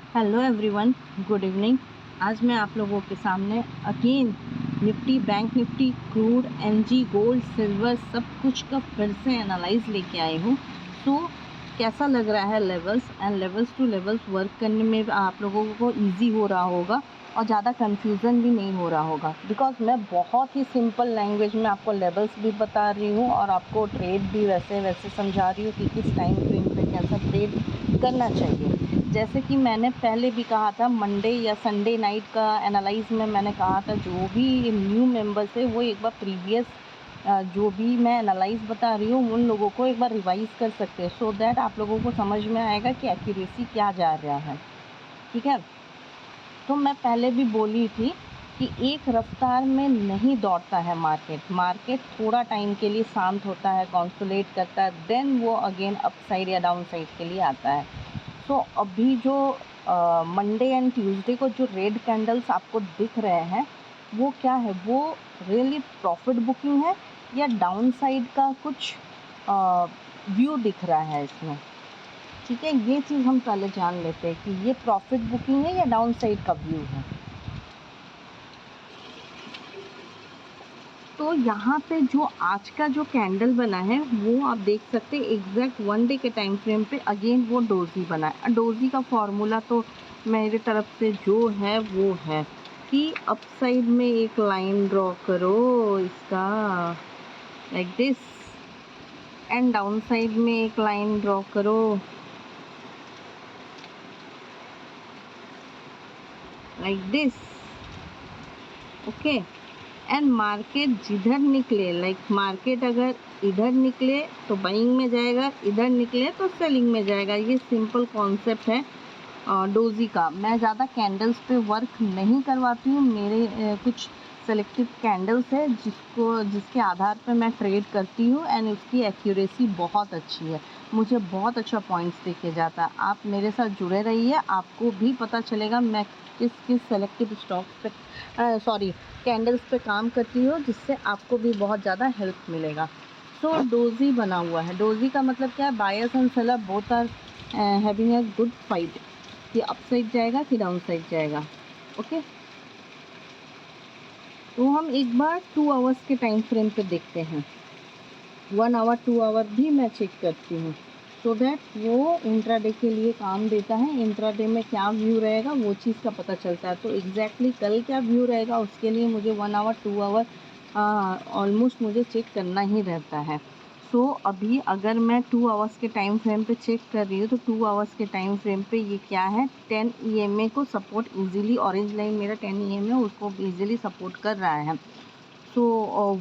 Hello everyone, good evening. आज मैं आप लोगों के सामने again Nifty, bank Nifty, crude, NG, gold, silver सब कुछ का फिर से एनालाइज लेके आई हूँ। सो कैसा लग रहा है levels and levels two levels work करने में आप लोगों को इजी हो रहा होगा और ज़्यादा कन्फ्यूज़न भी नहीं हो रहा होगा, बिकॉज मैं बहुत ही सिंपल लैंग्वेज में आपको लेवल्स भी बता रही हूँ और आपको ट्रेड भी वैसे वैसे समझा रही हूँ कि किस टाइम फ्रेम पे कैसा ट्रेड करना चाहिए। जैसे कि मैंने पहले भी कहा था, मंडे या संडे नाइट का एनालाइज में मैंने कहा था जो भी न्यू मेंबर्स है वो एक बार प्रीवियस जो भी मैं एनालाइज बता रही हूँ उन लोगों को एक बार रिवाइज कर सकते हैं, सो दैट आप लोगों को समझ में आएगा कि एक्यूरेसी क्या जा रहा है। ठीक है, तो मैं पहले भी बोली थी कि एक रफ्तार में नहीं दौड़ता है मार्केट थोड़ा टाइम के लिए शांत होता है, कॉन्सोलेट करता है, देन वो अगेन अप साइड या डाउन साइड के लिए आता है। सो अभी जो मंडे एंड ट्यूसडे को जो रेड कैंडल्स आपको दिख रहे हैं वो क्या है, वो रियली प्रॉफिट बुकिंग है या डाउन साइड का कुछ व्यू दिख रहा है इसमें। ठीक है, ये चीज़ हम पहले जान लेते हैं कि ये प्रॉफिट बुकिंग है या डाउन साइड का व्यू है। तो यहाँ पे जो आज का जो कैंडल बना है वो आप देख सकते हैं एग्जैक्ट 1 डे के टाइम फ्रेम पे अगेन वो डोजी बना है। डोजी का फॉर्मूला तो मेरे तरफ से जो है वो है कि अप साइड में एक लाइन ड्रॉ करो इसका like this, and down side में एक लाइन ड्रॉ करो like this. Okay, and market जिधर निकले, लाइक मार्केट अगर इधर निकले तो बाइंग में जाएगा, इधर निकले तो सेलिंग में जाएगा। ये सिंपल कॉन्सेप्ट है डोजी का। मैं ज़्यादा कैंडल्स पे वर्क नहीं करवाती हूँ, मेरे कुछ सेलेक्टिव कैंडल्स है जिसके आधार पे मैं ट्रेड करती हूँ एंड उसकी एक्यूरेसी बहुत अच्छी है, मुझे बहुत अच्छा पॉइंट्स देके जाता है। आप मेरे साथ जुड़े रहिए, आपको भी पता चलेगा मैं किस किस सेलेक्टिव स्टॉक्स पे कैंडल्स पे काम करती हूँ, जिससे आपको भी बहुत ज़्यादा हेल्प मिलेगा। सो डोजी बना हुआ है। डोजी का मतलब क्या है, buyers and seller both are having a good fight कि अप साइड जाएगा कि डाउन साइड जाएगा। ओके, तो हम एक बार 2 आवर्स के टाइम फ्रेम पे देखते हैं। 1 आवर 2 आवर भी मैं चेक करती हूँ, सो दैट वो इंट्राडे के लिए काम देता है। इंट्राडे में क्या व्यू रहेगा वो चीज़ का पता चलता है। तो एग्जैक्टली कल क्या व्यू रहेगा उसके लिए मुझे 1 आवर 2 आवर ऑलमोस्ट मुझे चेक करना ही रहता है। सो अभी अगर मैं 2 आवर्स के टाइम फ्रेम पे चेक कर रही हूँ तो 2 आवर्स के टाइम फ्रेम पे ये क्या है, 10 EMA को सपोर्ट इजीली, ऑरेंज लाइन मेरा 10 EMA उसको इजीली सपोर्ट कर रहा है। सो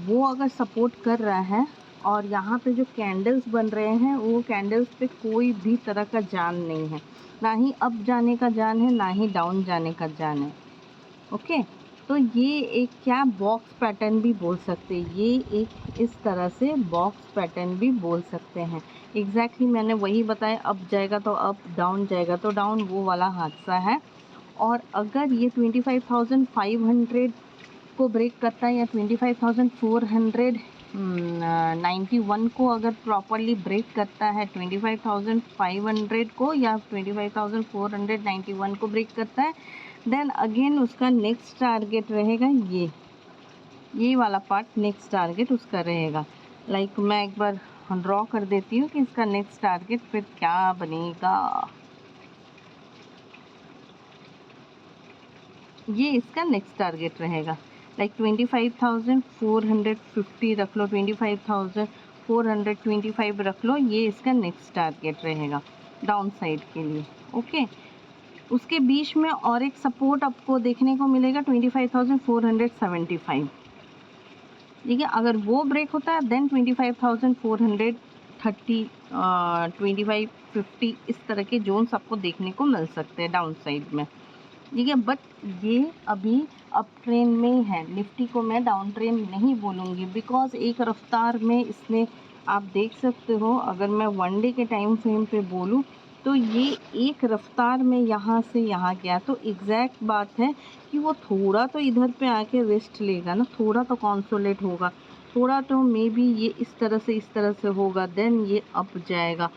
वो अगर सपोर्ट कर रहा है और यहाँ पे जो कैंडल्स बन रहे हैं वो कैंडल्स पे कोई भी तरह का जान नहीं है, ना ही अप जाने का जान है ना ही डाउन जाने का जान है। ओके, तो ये एक क्या बॉक्स पैटर्न भी बोल सकते हैं, ये एक इस तरह से बॉक्स पैटर्न भी बोल सकते हैं। एग्जैक्टली मैंने वही बताया, अप जाएगा तो अप, डाउन जाएगा तो डाउन, वो वाला हादसा है। और अगर ये 25,500 को ब्रेक करता है या 25,491 को अगर प्रॉपरली ब्रेक करता है, 25,500 को या 25,491 को ब्रेक करता है, देन अगेन उसका नेक्स्ट टारगेट रहेगा ये वाला पार्ट, नेक्स्ट टारगेट उसका रहेगा। लाइक मैं एक बार ड्रॉ कर देती हूँ कि इसका नेक्स्ट टारगेट फिर क्या बनेगा। ये इसका नेक्स्ट टारगेट रहेगा, लाइक 25,450 रख लो, 25,425 रख लो, ये इसका नेक्स्ट टारगेट रहेगा डाउन साइड के लिए। ओके, उसके बीच में और एक सपोर्ट आपको देखने को मिलेगा 25,475। ठीक है, अगर वो ब्रेक होता है देन 25,430, 2550 इस तरह के जोन्स आपको देखने को मिल सकते हैं डाउन साइड में। ठीक है, बट ये अभी अप ट्रेन में है। निफ्टी को मैं डाउन ट्रेन नहीं बोलूँगी, बिकॉज एक रफ्तार में इसने, आप देख सकते हो, अगर मैं 1 डे के टाइम फ्रेम पे बोलूँ तो ये एक रफ्तार में यहाँ से यहाँ गया, तो एग्जैक्ट बात है कि वो थोड़ा तो इधर पे आके रेस्ट लेगा ना, थोड़ा तो कॉन्सोलेट होगा, थोड़ा तो मे बी ये इस तरह से होगा, देन ये अप जाएगा,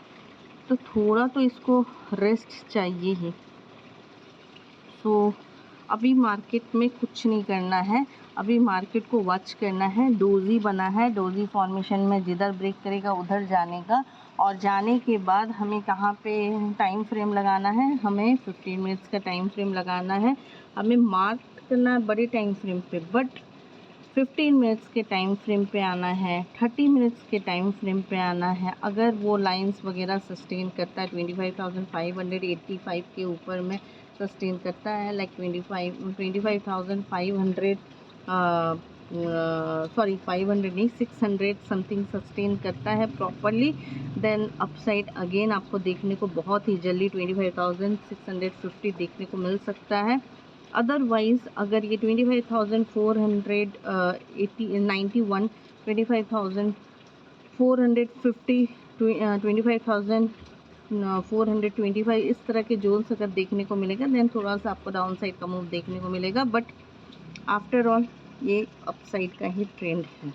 तो थोड़ा तो इसको रेस्ट चाहिए ही। सो अभी मार्केट में कुछ नहीं करना है, अभी मार्केट को वॉच करना है। डोजी बना है, डोजी फॉर्मेशन में जिधर ब्रेक करेगा उधर जाने का, और जाने के बाद हमें कहाँ पे टाइम फ्रेम लगाना है, हमें 15 मिनट्स का टाइम फ्रेम लगाना है। हमें मार्क करना है बड़े टाइम फ्रेम पे, बट 15 मिनट्स के टाइम फ्रेम पे आना है, 30 मिनट्स के टाइम फ्रेम पे आना है। अगर वो लाइंस वगैरह सस्टेन करता है 25,585 के ऊपर में सस्टेन करता है, लाइक 25,500 सॉरी 500 नहीं 600 समथिंग सस्टेन करता है प्रॉपरली, देन अपसाइड अगेन आपको देखने को बहुत ही जल्दी 25,650 देखने को मिल सकता है। अदरवाइज़ अगर ये 25,491, 25,450, 25,425 इस तरह के जोन्स अगर देखने को मिलेगा, देन थोड़ा सा आपको डाउन साइड का मूव देखने को मिलेगा, बट आफ्टर ऑल ये अपसाइड का ही ट्रेंड है।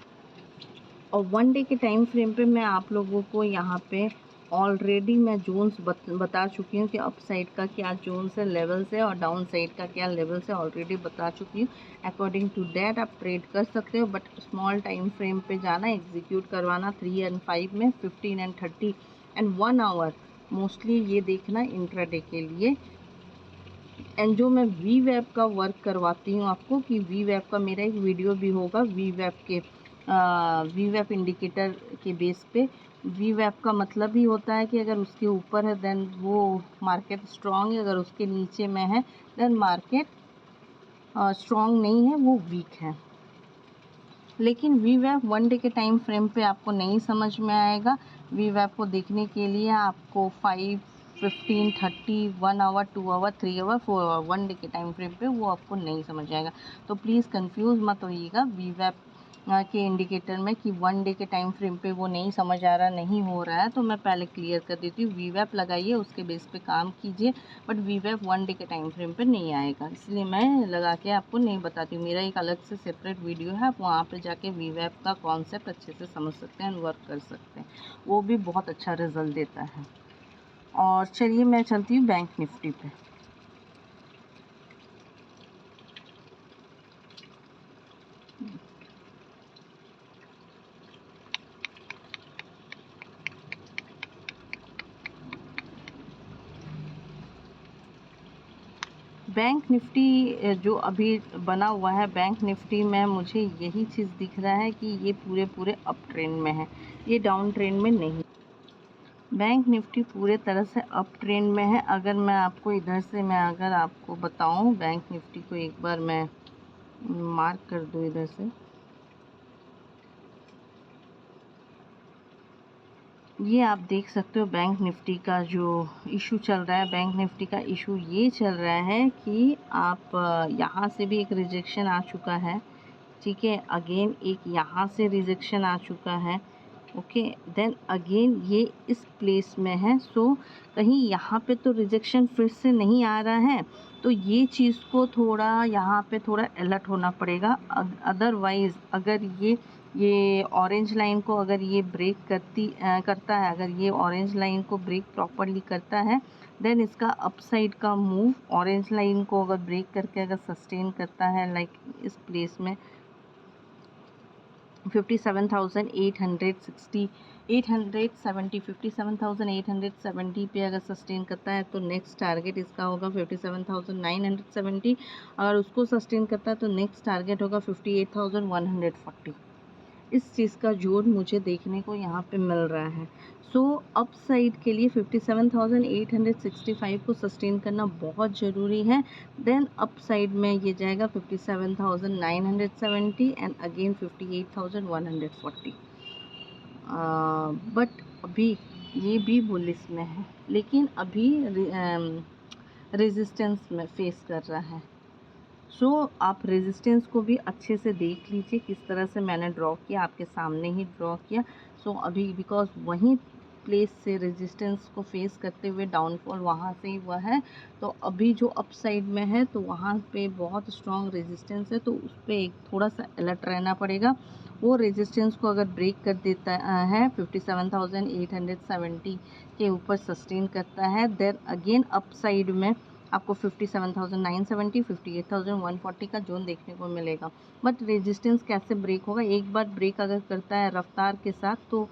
और 1 डे के टाइम फ्रेम पे मैं आप लोगों को यहाँ पे ऑलरेडी मैं जोन्स बता चुकी हूँ कि अप साइड का क्या जोन्स है, लेवल्स है, और डाउन साइड का क्या लेवल्स है, ऑलरेडी बता चुकी हूँ। अकॉर्डिंग टू दैट आप ट्रेड कर सकते हो, बट स्मॉल टाइम फ्रेम पे जाना, एग्जीक्यूट करवाना 3 and 5 में, 15 and 30 and 1 आवर मोस्टली ये देखना इंट्राडे के लिए। एंड जो मैं वी वेब का वर्क करवाती हूँ आपको, कि वी वेब का मेरा एक वीडियो भी होगा वी वेब इंडिकेटर के बेस पे। वी वेब का मतलब ही होता है कि अगर उसके ऊपर है देन वो मार्केट स्ट्रॉन्ग है, अगर उसके नीचे में है देन मार्केट स्ट्रॉन्ग नहीं है, वो वीक है। लेकिन वी वेब 1 डे के टाइम फ्रेम पे आपको नहीं समझ में आएगा। वी वेब को देखने के लिए आपको 5, 15, 30, 1 hour, 2 hour, 3 hour, 4 hour 1 day के टाइम फ्रेम पे वो आपको नहीं समझ आएगा। तो प्लीज़ कंफ्यूज मत होइएगा वी वेब के इंडिकेटर में कि 1 डे के टाइम फ्रेम पे वो नहीं समझ आ रहा, नहीं हो रहा है। तो मैं पहले क्लियर कर देती हूँ, वी वेब लगाइए, उसके बेस पे काम कीजिए, बट वी वेब 1 डे के टाइम फ्रेम पे नहीं आएगा, इसलिए मैं लगा के आपको नहीं बताती हूँ। मेरा एक अलग से सेपरेट वीडियो है, आप वहाँ पे जाके वी वेब का कॉन्सेप्ट अच्छे से समझ सकते हैं, वर्क कर सकते हैं, वो भी बहुत अच्छा रिजल्ट देता है। और चलिए मैं चलती हूँ बैंक निफ्टी पे। बैंक निफ्टी जो अभी बना हुआ है, बैंक निफ्टी में मुझे यही चीज़ दिख रहा है कि ये पूरे अप ट्रेंड में है, ये डाउन ट्रेंड में नहीं। बैंक निफ्टी पूरे तरह से अप ट्रेंड में है। अगर मैं आपको इधर से मैं अगर आपको बताऊं, बैंक निफ्टी को एक बार मैं मार्क कर दूं इधर से, ये आप देख सकते हो बैंक निफ्टी का जो इशू चल रहा है। बैंक निफ्टी का इशू ये चल रहा है कि आप यहाँ से भी एक रिजेक्शन आ चुका है, ठीक है, अगेन एक यहाँ से रिजेक्शन आ चुका है, ओके, देन अगेन ये इस प्लेस में है। सो कहीं यहाँ पे तो रिजेक्शन फिर से नहीं आ रहा है, तो ये चीज़ को थोड़ा यहाँ पे थोड़ा अलर्ट होना पड़ेगा। अदरवाइज़ अगर ये ऑरेंज लाइन को अगर ये ब्रेक करता है, अगर ये ऑरेंज लाइन को ब्रेक प्रॉपरली करता है, देन इसका अपसाइड का मूव ऑरेंज लाइन को अगर ब्रेक करके अगर सस्टेन करता है, लाइक इस प्लेस में 57,860 870 57,870 पे अगर सस्टेन करता है तो नेक्स्ट टारगेट इसका होगा 57,970। अगर उसको सस्टेन करता है तो नेक्स्ट टारगेट होगा 58,140। इस चीज़ का जोड़ मुझे देखने को यहाँ पे मिल रहा है। सो अप साइड के लिए 57,865 को सस्टेन करना बहुत ज़रूरी है। देन अप साइड में ये जाएगा 57,970 एंड अगेन 58,140। बट अभी ये भी बुलिश में है, लेकिन अभी रेजिस्टेंस में फेस कर रहा है। सो आप रेजिस्टेंस को भी अच्छे से देख लीजिए, किस तरह से मैंने ड्रॉ किया, आपके सामने ही ड्रॉ किया। सो अभी बिकॉज वहीं प्लेस से रेजिस्टेंस को फेस करते हुए डाउनफॉल वहाँ से ही हुआ है, तो अभी जो अप साइड में है तो वहाँ पे बहुत स्ट्रॉन्ग रेजिस्टेंस है, तो उस पर एक थोड़ा सा अलर्ट रहना पड़ेगा। वो रेजिस्टेंस को अगर ब्रेक कर देता है, 57,870 के ऊपर सस्टेन करता है, देन अगेन अप साइड में आपको 57,970, 58,140 का जोन देखने को मिलेगा। बट रेजिस्टेंस कैसे ब्रेक होगा, एक बार ब्रेक अगर करता है रफ्तार के साथ तो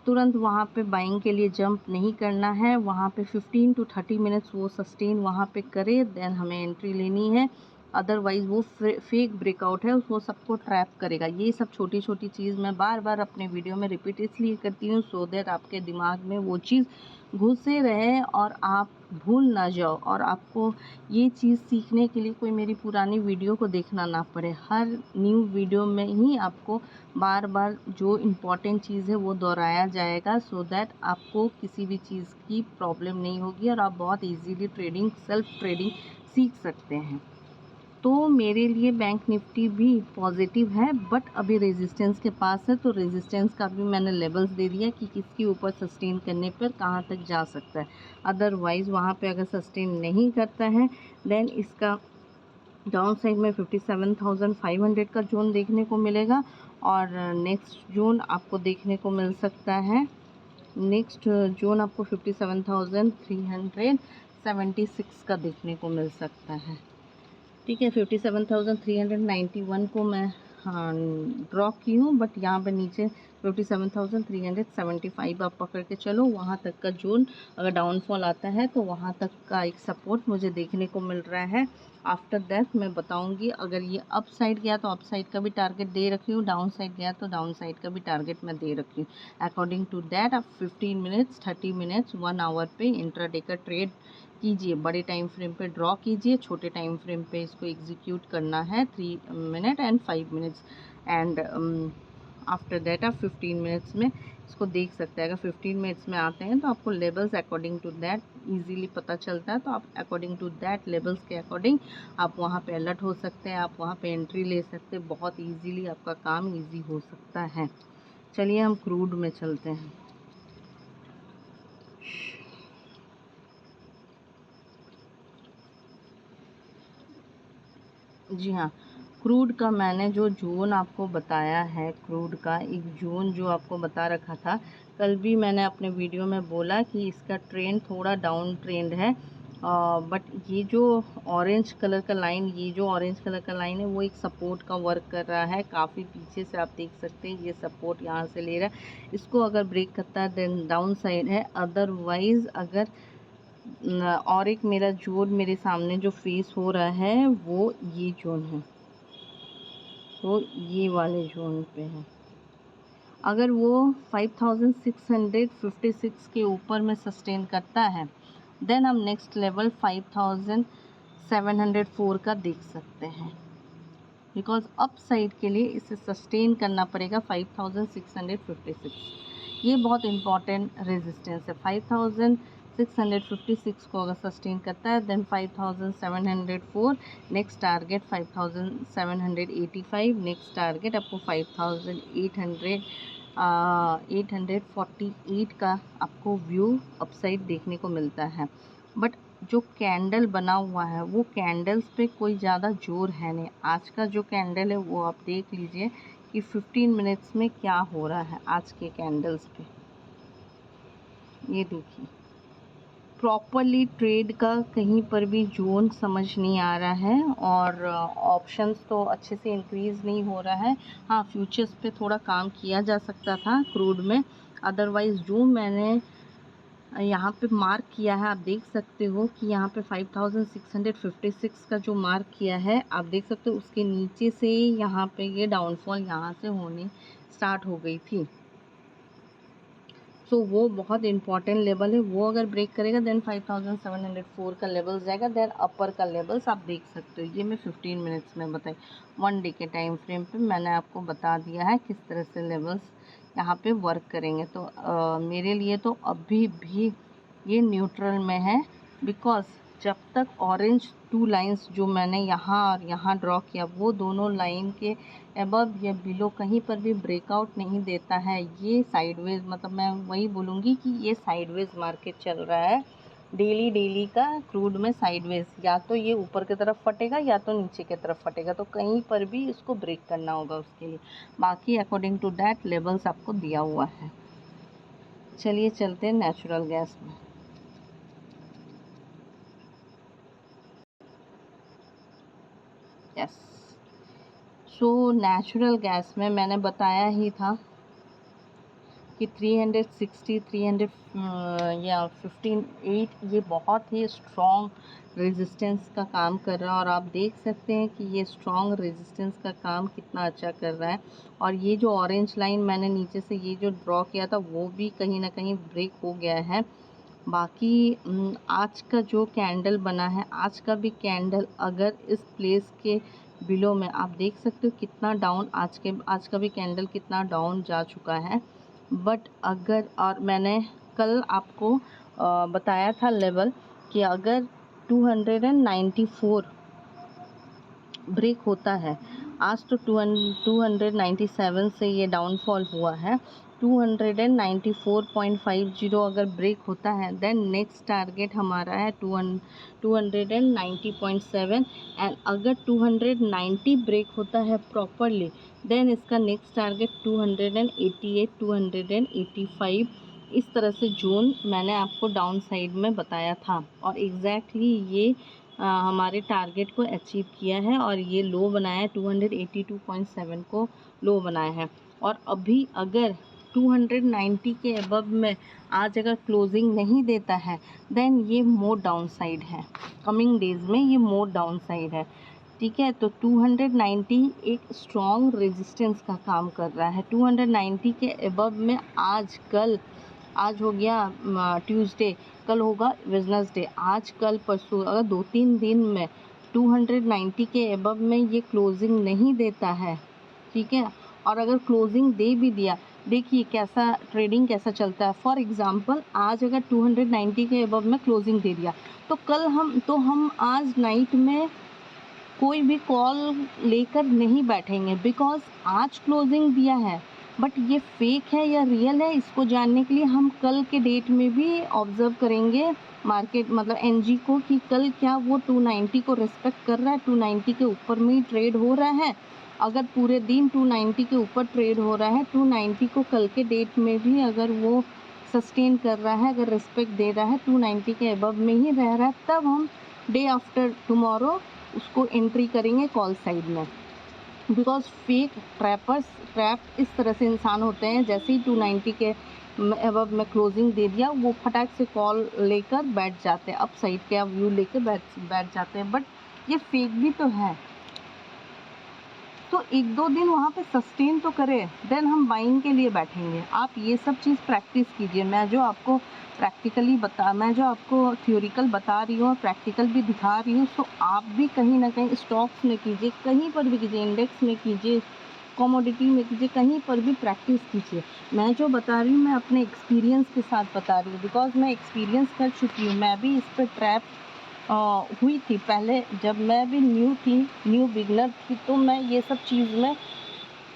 तुरंत वहाँ पे बाइंग के लिए जंप नहीं करना है, वहाँ पे 15 to 30 मिनट्स वो सस्टेन वहाँ पे करे, देन हमें एंट्री लेनी है। अदरवाइज़ वो फेक ब्रेकआउट है, वो सबको ट्रैप करेगा। ये सब छोटी छोटी चीज़ मैं बार बार अपने वीडियो में रिपीट इसलिए करती हूँ सो दैट आपके दिमाग में वो चीज़ घुसे रहे और आप भूल ना जाओ, और आपको ये चीज़ सीखने के लिए कोई मेरी पुरानी वीडियो को देखना ना पड़े। हर न्यू वीडियो में ही आपको बार बार जो इम्पोर्टेंट चीज़ है वो दोहराया जाएगा सो दैट आपको किसी भी चीज़ की प्रॉब्लम नहीं होगी और आप बहुत इजीली ट्रेडिंग, सेल्फ ट्रेडिंग सीख सकते हैं। तो मेरे लिए बैंक निफ्टी भी पॉजिटिव है, बट अभी रेजिस्टेंस के पास है, तो रेजिस्टेंस का भी मैंने लेवल्स दे दिया कि किसके ऊपर सस्टेन करने पर कहाँ तक जा सकता है। अदरवाइज़ वहाँ पे अगर सस्टेन नहीं करता है देन इसका डाउन साइड में 57,500 का जोन देखने को मिलेगा, और नेक्स्ट जोन आपको देखने को मिल सकता है, नेक्स्ट जोन आपको 57,376 का देखने को मिल सकता है। ठीक है, 57,391 को मैं ड्रॉ की हूँ, बट यहाँ पे नीचे 57,375 आप पकड़ के चलो, वहाँ तक का जोन अगर डाउनफॉल आता है तो वहाँ तक का एक सपोर्ट मुझे देखने को मिल रहा है। आफ्टर दैट मैं बताऊंगी, अगर ये अप साइड गया तो अप साइड का भी टारगेट दे रखी हूँ, डाउन साइड गया तो डाउन साइड का भी टारगेट मैं दे रखी हूँ। अकॉर्डिंग टू दैट आप 15 मिनट्स, 30 मिनट्स, 1 आवर पे इंट्राडे का ट्रेड कीजिए। बड़े टाइम फ्रेम पे ड्रॉ कीजिए, छोटे टाइम फ्रेम पे इसको एग्जीक्यूट करना है 3 minute and 5 minutes, and after that आप 15 मिनट्स में इसको देख सकते हैं। अगर 15 मिनट्स में आते हैं तो आपको levels according to that easily पता चलता है, तो आप अकॉर्डिंग टू दैट लेवल्स के अकॉर्डिंग आप वहाँ पे अलर्ट हो सकते हैं, आप वहाँ पे एंट्री ले सकते हैं, बहुत ईजीली आपका काम ईजी हो सकता है। चलिए हम क्रूड में चलते हैं। जी हाँ, क्रूड का मैंने जो जोन आपको बताया है, क्रूड का एक जोन जो आपको बता रखा था, कल भी मैंने अपने वीडियो में बोला कि इसका ट्रेंड थोड़ा डाउन ट्रेंड है, बट ये जो ऑरेंज कलर का लाइन, ये जो ऑरेंज कलर का लाइन है वो एक सपोर्ट का वर्क कर रहा है। काफ़ी पीछे से आप देख सकते हैं, ये सपोर्ट यहाँ से ले रहा है, इसको अगर ब्रेक करता है देन डाउन साइड है। अदरवाइज़ अगर और एक मेरा जोन मेरे सामने जो फेस हो रहा है वो ये जोन है, तो ये वाले जोन पे है। अगर वो 5656 के ऊपर में सस्टेन करता है देन हम नेक्स्ट लेवल 5704 का देख सकते हैं, बिकॉज अप साइड के लिए इसे सस्टेन करना पड़ेगा 5656। ये बहुत इम्पॉर्टेंट रेजिस्टेंस है। 5656 को अगर सस्टेन करता है then 5704, next target 5785, next target आपको 848 का आपको व्यू अपसाइड देखने को मिलता है। बट जो कैंडल बना हुआ है वो कैंडल्स पे कोई ज़्यादा जोर है नहीं। आज का जो कैंडल है वो आप देख लीजिए कि 15 मिनट्स में क्या हो रहा है आज के कैंडल्स पे। ये देखिए, प्रॉपरली ट्रेड का कहीं पर भी जोन समझ नहीं आ रहा है, और ऑप्शंस तो अच्छे से इंक्रीज़ नहीं हो रहा है। हाँ, फ्यूचर्स पे थोड़ा काम किया जा सकता था क्रूड में। अदरवाइज़ जो मैंने यहाँ पे मार्क किया है, आप देख सकते हो कि यहाँ पे 5656 का जो मार्क किया है, आप देख सकते हो उसके नीचे से यहाँ पे ये डाउनफॉल यहाँ से होने स्टार्ट हो गई थी। सो वो बहुत इंपॉर्टेंट लेवल है, वो अगर ब्रेक करेगा देन 5704 का लेवल जाएगा, देन अपर का लेवल्स आप देख सकते हो। ये मैं 15 मिनट्स में बताई, 1 डे के टाइम फ्रेम पे मैंने आपको बता दिया है किस तरह से लेवल्स यहाँ पे वर्क करेंगे। तो मेरे लिए तो अभी भी ये न्यूट्रल में है, बिकॉज जब तक ऑरेंज 2 लाइंस जो मैंने यहाँ और यहाँ ड्रॉ किया वो दोनों लाइन के अबव या बिलो कहीं पर भी ब्रेकआउट नहीं देता है, ये साइडवेज, मतलब मैं वही बोलूँगी कि ये साइडवेज मार्केट चल रहा है। डेली का क्रूड में साइडवेज, या तो ये ऊपर की तरफ फटेगा या तो नीचे की तरफ फटेगा, तो कहीं पर भी इसको ब्रेक करना होगा उसके लिए। बाकी अकॉर्डिंग टू दैट लेवल्स आपको दिया हुआ है। चलिए चलते हैं नेचुरल गैस में। यस। सो नेचुरल गैस में मैंने बताया ही था कि 360 300 या 15.8 ये बहुत ही स्ट्रॉन्ग रेजिस्टेंस का काम कर रहा है, और आप देख सकते हैं कि ये स्ट्रॉन्ग रेजिस्टेंस का काम कितना अच्छा कर रहा है। और ये जो ऑरेंज लाइन मैंने नीचे से ये जो ड्रॉ किया था वो भी कहीं ना कहीं ब्रेक हो गया है। बाकी आज का जो कैंडल बना है, आज का भी कैंडल अगर इस प्लेस के बिलो में आप देख सकते हो कितना डाउन, आज का भी कैंडल कितना डाउन जा चुका है। बट अगर, और मैंने कल आपको बताया था लेवल कि अगर 294 ब्रेक होता है, आज तो 297 से ये डाउनफॉल हुआ है, 294.50 अगर ब्रेक होता है देन नेक्स्ट टारगेट हमारा है 290.7, एंड अगर 290 ब्रेक होता है प्रॉपरली देन इसका नेक्स्ट टारगेट 288 285। इस तरह से जोन मैंने आपको डाउन साइड में बताया था, और एग्जैक्टली ये हमारे टारगेट को अचीव किया है, और ये लो बनाया है 282.7 को लो बनाया है। और अभी अगर 290 के अबव में आज अगर क्लोजिंग नहीं देता है देन ये मोर डाउन साइड है, कमिंग डेज में ये मोर डाउन साइड है। ठीक है, तो 290 एक स्ट्रॉन्ग रेजिस्टेंस का काम कर रहा है। 290 के अबव में आज कल, आज हो गया ट्यूसडे, कल होगा वेडनेसडे, आज कल परसों अगर 2-3 दिन में 290 के अबव में ये क्लोजिंग नहीं देता है, ठीक है, और अगर क्लोजिंग दे भी दिया, देखिए कैसा ट्रेडिंग कैसा चलता है। फॉर एग्जांपल आज अगर 290 के अबव में क्लोजिंग दे दिया तो कल हम आज नाइट में कोई भी कॉल लेकर नहीं बैठेंगे, बिकॉज आज क्लोजिंग दिया है। बट ये फेक है या रियल है इसको जानने के लिए हम कल के डेट में भी ऑब्जर्व करेंगे मार्केट, मतलब एनजी को, कि कल क्या वो 290 को रिस्पेक्ट कर रहा है, 290 के ऊपर में ही ट्रेड हो रहा है। अगर पूरे दिन 290 के ऊपर ट्रेड हो रहा है, 290 को कल के डेट में भी अगर वो सस्टेन कर रहा है, अगर रिस्पेक्ट दे रहा है, 290 के अबव में ही रह रहा है, तब हम डे आफ्टर टुमारो उसको एंट्री करेंगे कॉल साइड में। बिकॉज फेक ट्रैप इस तरह से इंसान होते हैं, जैसे ही 290 के अबव में क्लोजिंग दे दिया वो फटाक से कॉल लेकर बैठ जाते हैं, अप साइड का व्यू लेकर बैठ जाते हैं। बट ये फेक भी तो है, तो 1-2 दिन वहाँ पे सस्टेन तो करे देन हम बाइंग के लिए बैठेंगे। आप ये सब चीज़ प्रैक्टिस कीजिए। मैं जो आपको थ्योरिकल बता रही हूँ और प्रैक्टिकल भी दिखा रही हूँ, तो आप भी कहीं ना कहीं स्टॉक्स में कीजिए, कहीं पर भी कीजिए, इंडेक्स में कीजिए, कमोडिटी में कीजिए, कहीं पर भी प्रैक्टिस कीजिए। मैं जो बता रही हूँ मैं अपने एक्सपीरियंस के साथ बता रही हूँ, बिकॉज मैं एक्सपीरियंस कर चुकी हूँ। मैं भी इस पर ट्रैप हुई थी पहले, जब मैं भी न्यू बिगनर थी, तो मैं ये सब चीज़ में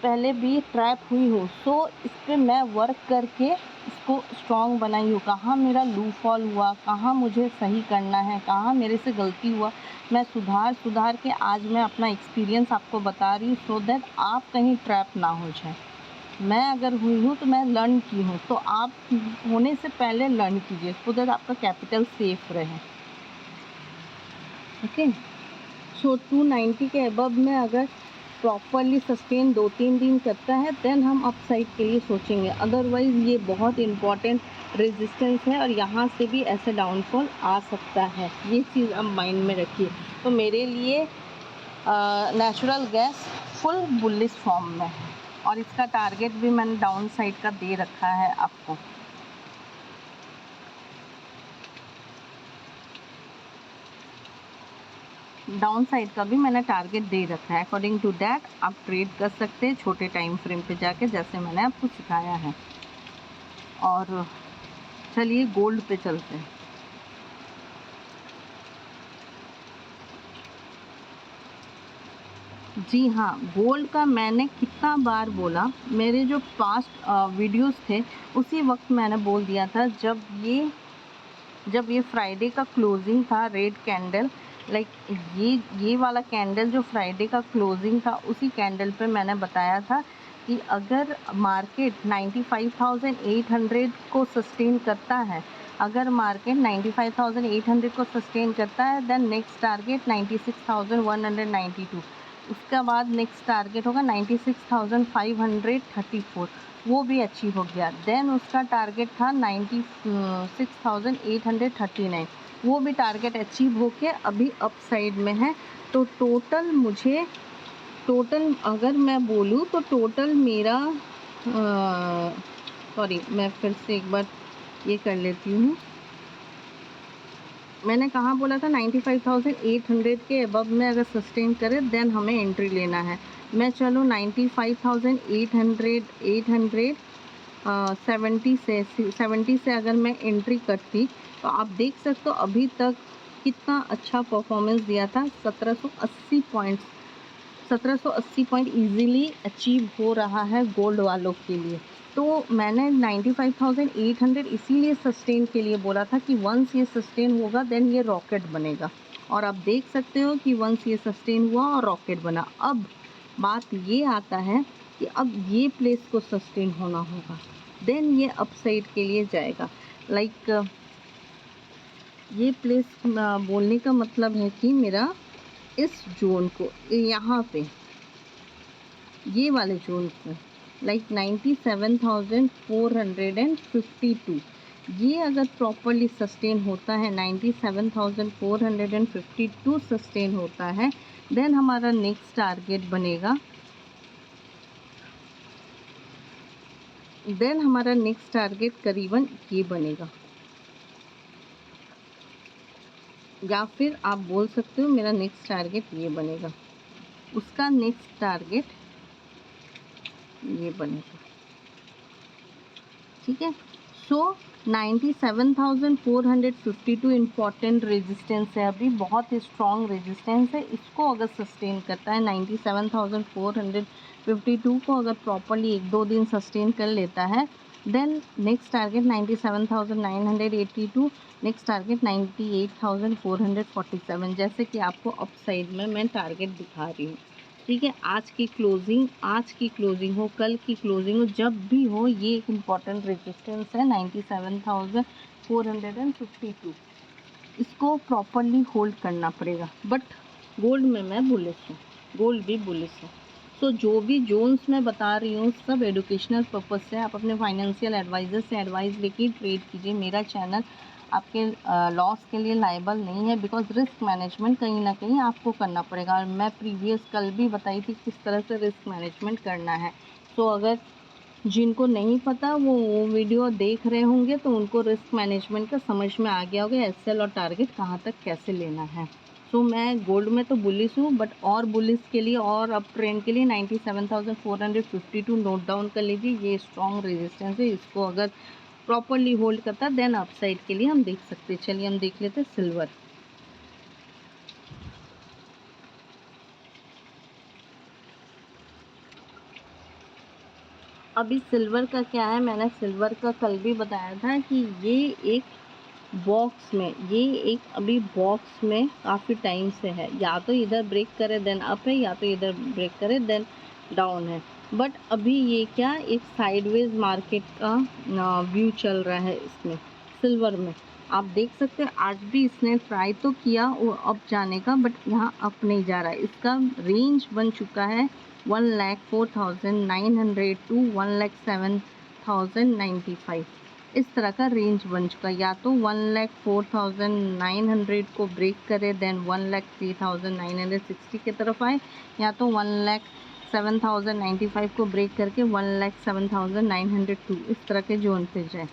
पहले भी ट्रैप हुई हूँ। सो इस पर मैं वर्क करके इसको स्ट्रॉन्ग बनाई हूँ। कहाँ मेरा लू फॉल हुआ, कहाँ मुझे सही करना है, कहाँ मेरे से गलती हुआ, मैं सुधार के आज मैं अपना एक्सपीरियंस आपको बता रही हूँ, सो दैट आप कहीं ट्रैप ना हो जाए। मैं अगर हुई हूँ तो मैं लर्न की हूँ, तो आप होने से पहले लर्न कीजिए, सो दैट आपका कैपिटल सेफ रहे। ओके, सो 290 के अबव में अगर प्रॉपरली सस्टेन 2-3 दिन करता है देन हम अपसाइड के लिए सोचेंगे, अदरवाइज़ ये बहुत इम्पॉर्टेंट रेजिस्टेंस है और यहाँ से भी ऐसे डाउनफॉल आ सकता है। ये चीज़ आप माइंड में रखिए। तो मेरे लिए natural gas full bullish form में है, और इसका टारगेट भी मैंने डाउन साइड का दे रखा है आपको। डाउन साइड का भी मैंने टारगेट दे रखा है। अकॉर्डिंग टू दैट आप ट्रेड कर सकते हैं छोटे टाइम फ्रेम पे जाके, जैसे मैंने आपको सिखाया है। और चलिए गोल्ड पे चलते हैं। जी हाँ, गोल्ड का मैंने कितना बार बोला, मेरे जो पास्ट वीडियोस थे उसी वक्त मैंने बोल दिया था, जब ये फ्राइडे का क्लोजिंग था, रेड कैंडल, लाइक ये वाला कैंडल जो फ्राइडे का क्लोजिंग था, उसी कैंडल पे मैंने बताया था कि अगर मार्केट 95,800 को सस्टेन करता है, अगर मार्केट 95,800 को सस्टेन करता है देन नेक्स्ट टारगेट 96,192। उसका बाद नेक्स्ट टारगेट होगा 96,534, वो भी अचीव हो गया। देन उसका टारगेट था 96,839, वो भी टारगेट अचीव होके अभी अप साइड में है। तो टोटल अगर मैं बोलूँ तो टोटल मेरा सॉरी, मैं फिर से एक बार ये कर लेती हूँ। मैंने कहाँ बोला था 95,800 के अबव में अगर सस्टेन करे देन हमें एंट्री लेना है। मैं चलो 70 से अगर मैं एंट्री करती तो आप देख सकते हो अभी तक कितना अच्छा परफॉर्मेंस दिया था। 1780 पॉइंट इजीली अचीव हो रहा है गोल्ड वालों के लिए। तो मैंने 95,800 इसीलिए सस्टेन के लिए बोला था कि वंस ये सस्टेन होगा देन ये रॉकेट बनेगा, और आप देख सकते हो कि वंस ये सस्टेन हुआ और रॉकेट बना। अब बात ये आता है कि अब ये प्लेस को सस्टेन होना होगा, देन ये अपसाइड के लिए जाएगा। लाइक ये प्लेस बोलने का मतलब है कि मेरा इस जोन को, यहाँ पे ये वाले जोन को, लाइक 97,452, ये अगर प्रॉपरली सस्टेन होता है, 97,452 सस्टेन होता है, देन हमारा नेक्स्ट टारगेट बनेगा, करीबन ये बनेगा, या फिर आप बोल सकते हो मेरा नेक्स्ट टारगेट ये बनेगा, उसका नेक्स्ट टारगेट ये बनेगा। ठीक है, सो 97,452 इम्पॉर्टेंट रेजिस्टेंस है, अभी बहुत स्ट्रॉन्ग रेजिस्टेंस है। इसको अगर सस्टेन करता है 97,452 को अगर प्रॉपरली 1-2 दिन सस्टेन कर लेता है, then next target 97,982, next target 98,447, जैसे कि आपको अप साइड में मैं टारगेट दिखा रही हूँ। ठीक है, आज की क्लोजिंग हो, कल की क्लोजिंग हो, जब भी हो, ये एक इम्पॉर्टेंट रेजिस्टेंस है 97,452, इसको प्रॉपरली होल्ड करना पड़ेगा। बट गोल्ड में मैं बुलिश हूँ, गोल्ड भी बुलिश है। तो जो भी जोन्स मैं बता रही हूँ सब एडुकेशनल पर्पस से, आप अपने फाइनेंशियल एडवाइज़र से एडवाइस लेके ट्रेड कीजिए। मेरा चैनल आपके लॉस के लिए लायबल नहीं है, बिकॉज रिस्क मैनेजमेंट कहीं ना कहीं आपको करना पड़ेगा, और मैं प्रीवियस कल भी बताई थी किस तरह से रिस्क मैनेजमेंट करना है। तो अगर जिनको नहीं पता वो वीडियो देख रहे होंगे तो उनको रिस्क मैनेजमेंट का समझ में आ गया होगा, एसएल और टारगेट कहाँ तक कैसे लेना है। तो मैं गोल्ड में तो बुलिश हूँ, बट और बुलिश के लिए और अप ट्रेंड के लिए 97,452 नोट डाउन कर लीजिए, ये स्ट्रॉन्ग रेजिस्टेंस है। इसको अगर प्रॉपरली होल्ड करता है देन अपसाइड के लिए हम देख सकते हैं। चलिए हम देख लेते हैं सिल्वर। अभी सिल्वर का क्या है, मैंने सिल्वर का कल भी बताया था कि ये एक बॉक्स में, ये एक अभी बॉक्स में काफ़ी टाइम से है, या तो इधर ब्रेक करे देन अप है, या तो इधर ब्रेक करे देन डाउन है। बट अभी ये क्या एक साइडवेज मार्केट का व्यू चल रहा है इसमें, सिल्वर में आप देख सकते हैं। आज भी इसने ट्राई तो किया वो अप जाने का, बट यहाँ अप नहीं जा रहा है। इसका रेंज बन चुका है 1,04,900 टू 1,07,095, इस तरह का रेंज बन चुका है। या तो 1,04,900 को ब्रेक करे देन 1,03,960 की तरफ आए, या तो 1,07,095 को ब्रेक करके 1,07,902 इस तरह के जोन पे जाए।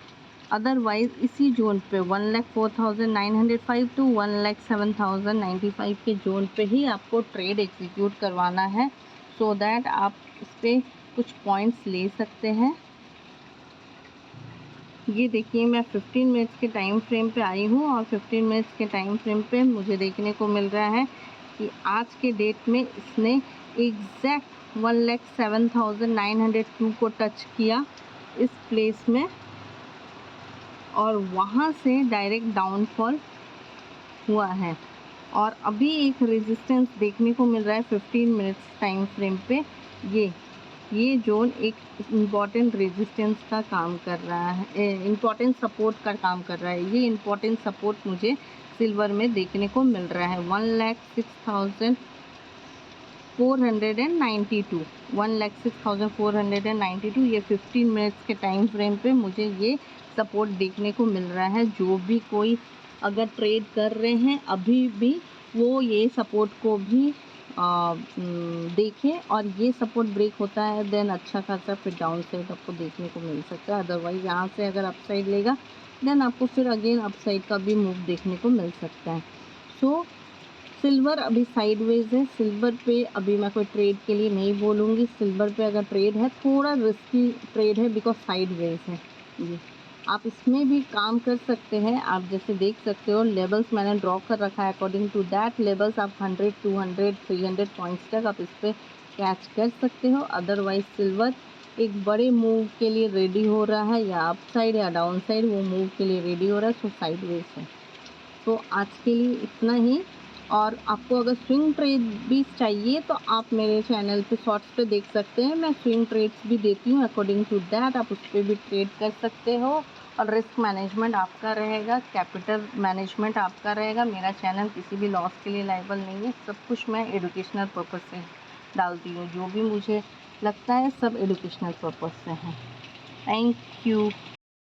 अदरवाइज इसी जोन पे 1,04,905 टू 1,07,095 के जोन पे ही आपको ट्रेड एग्जीक्यूट करवाना है, सो दैट आप इस पर कुछ पॉइंट्स ले सकते हैं। ये देखिए मैं 15 मिनट्स के टाइम फ्रेम पे आई हूँ, और 15 मिनट्स के टाइम फ्रेम पे मुझे देखने को मिल रहा है कि आज के डेट में इसने एग्जैक्ट 1,07,902 को टच किया इस प्लेस में, और वहाँ से डायरेक्ट डाउनफॉल हुआ है। और अभी एक रेजिस्टेंस देखने को मिल रहा है 15 मिनट्स टाइम फ्रेम पे। ये जोन एक इम्पॉर्टेंट रेजिस्टेंस का काम कर रहा है, इम्पॉर्टेंट सपोर्ट का काम कर रहा है। ये इम्पॉर्टेंट सपोर्ट मुझे सिल्वर में देखने को मिल रहा है 1,06,000 492, 1,06,492। ये 15 मिनट्स के टाइम फ्रेम पे मुझे ये सपोर्ट देखने को मिल रहा है। जो भी कोई अगर ट्रेड कर रहे हैं अभी भी, वो ये सपोर्ट को भी देखें, और ये सपोर्ट ब्रेक होता है देन अच्छा खासा फिर डाउन साइड आपको देखने को मिल सकता है। अदरवाइज़ यहाँ से अगर अपसाइड लेगा देन आपको फिर अगेन अपसाइड का भी मूव देखने को मिल सकता है। सो सिल्वर अभी साइडवेज है। सिल्वर पे अभी मैं कोई ट्रेड के लिए नहीं बोलूँगी। सिल्वर पे अगर ट्रेड है, थोड़ा रिस्की ट्रेड है बिकॉज साइडवेज है ये। आप इसमें भी काम कर सकते हैं। आप जैसे देख सकते हो लेवल्स मैंने ड्रॉ कर रखा है, अकॉर्डिंग टू दैट लेवल्स आप 100, 200, 300 पॉइंट्स तक आप इस पर कैच कर सकते हो। अदरवाइज सिल्वर एक बड़े मूव के लिए रेडी हो रहा है, या अप साइड या डाउन साइड वो मूव के लिए रेडी हो रहा है। सो साइडवेज है। तो आज के लिए इतना ही। और आपको अगर स्विंग ट्रेड भी चाहिए तो आप मेरे चैनल पे शॉर्ट्स पे देख सकते हैं, मैं स्विंग ट्रेड्स भी देती हूँ। अकॉर्डिंग टू दैट आप उस पर भी ट्रेड कर सकते हो, और रिस्क मैनेजमेंट आपका रहेगा, कैपिटल मैनेजमेंट आपका रहेगा। मेरा चैनल किसी भी लॉस के लिए लायबल नहीं है। सब कुछ मैं एजुकेशनल पर्पज़ से डालती हूँ। जो भी मुझे लगता है सब एजुकेशनल पर्पज़ से है। Thank you.